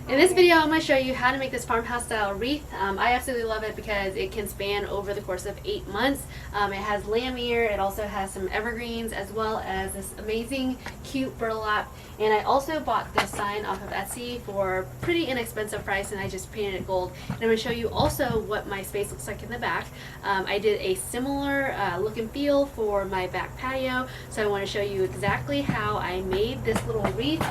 In this video, I'm going to show you how to make this farmhouse style wreath. I absolutely love it because it can span over the course of 8 months. It has lamb ear, it also has some evergreens, as well as this amazing cute burlap. And I also bought this sign off of Etsy for a pretty inexpensive price, and I just painted it gold. And I'm going to show you also what my space looks like in the back. I did a similar look and feel for my back patio, so I want to show you exactly how I made this little wreath.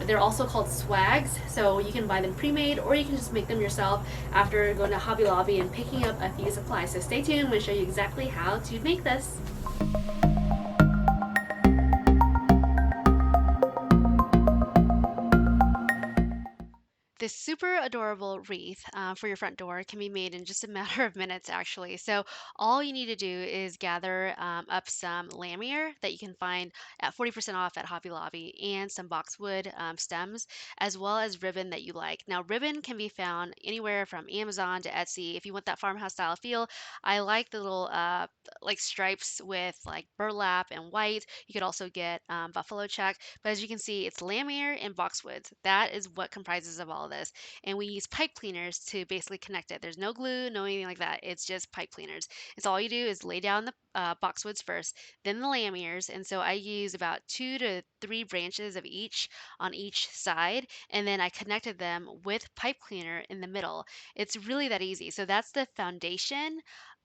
They're also called swags, so you can buy them pre-made or you can just make them yourself after going to Hobby Lobby and picking up a few supplies. So stay tuned, I'm going to show you exactly how to make this. This super adorable wreath for your front door can be made in just a matter of minutes, actually. So all you need to do is gather up some lamier that you can find at 40% off at Hobby Lobby, and some boxwood stems, as well as ribbon that you like. Now, ribbon can be found anywhere from Amazon to Etsy. If you want that farmhouse style feel, I like the little like stripes with like burlap and white. You could also get buffalo check, but as you can see, it's lamier and boxwoods. That is what comprises of all of this. And we use pipe cleaners to basically connect it. There's no glue, no anything like that. It's just pipe cleaners. And so all you do is lay down the boxwoods first, then the lamiers. And so I use about 2 to 3 branches of each on each side. And then I connected them with pipe cleaner in the middle. It's really that easy. So that's the foundation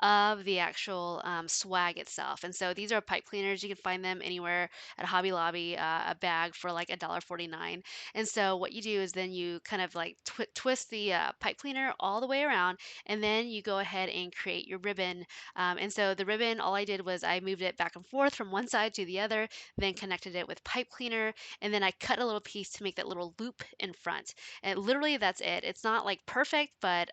of the actual swag itself. And so these are pipe cleaners. You can find them anywhere at Hobby Lobby, a bag for like $1.49. And so what you do is then you kind of like twist the pipe cleaner all the way around, and then you go ahead and create your ribbon. And so the ribbon, all I did was I moved it back and forth from one side to the other, then connected it with pipe cleaner, and then I cut a little piece to make that little loop in front. And literally that's it. It's not like perfect, but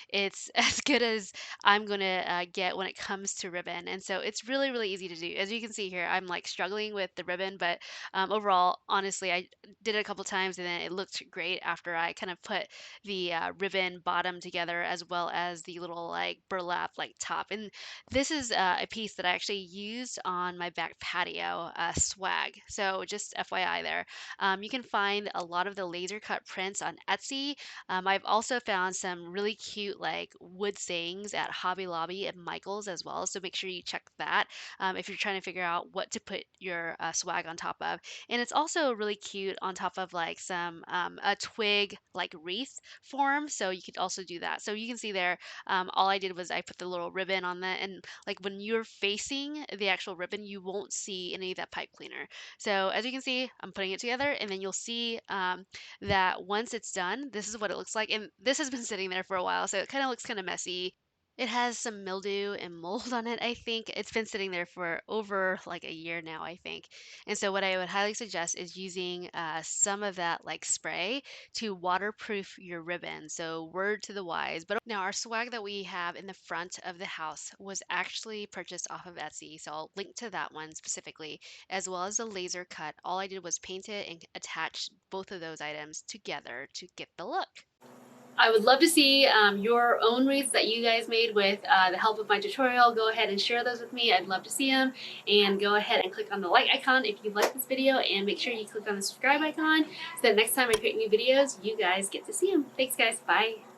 it's as good as I'm gonna get when it comes to ribbon. And so it's really, really easy to do. As you can see here, I'm like struggling with the ribbon, but overall, honestly, I did it a couple times and then it looked great after I kind of put the ribbon bottom together, as well as the little like burlap like top. And this is a piece that I actually used on my back patio swag. So just FYI there. You can find a lot of the laser cut prints on Etsy. I've also found some really cute like wood sayings at Hobby Lobby and Michael's as well. So make sure you check that if you're trying to figure out what to put your swag on top of. And it's also really cute on top of like some a twig like wreath form. So you could also do that. So you can see there, all I did was I put the little ribbon on that, and like when you're facing the actual ribbon, you won't see any of that pipe cleaner. So as you can see, I'm putting it together, and then you'll see that once it's done, this is what it looks like. And this has been sitting there for a while, so it kind of looks kind of messy. It has some mildew and mold on it, I think. It's been sitting there for over like a year now, I think. And so what I would highly suggest is using some of that like spray to waterproof your ribbon. So word to the wise. But now our swag that we have in the front of the house was actually purchased off of Etsy. So I'll link to that one specifically, as well as the laser cut. All I did was paint it and attach both of those items together to get the look. I would love to see your own wreaths that you guys made with the help of my tutorial. Go ahead and share those with me. I'd love to see them. And go ahead and click on the like icon if you like this video, and make sure you click on the subscribe icon so that next time I create new videos, you guys get to see them. Thanks, guys. Bye.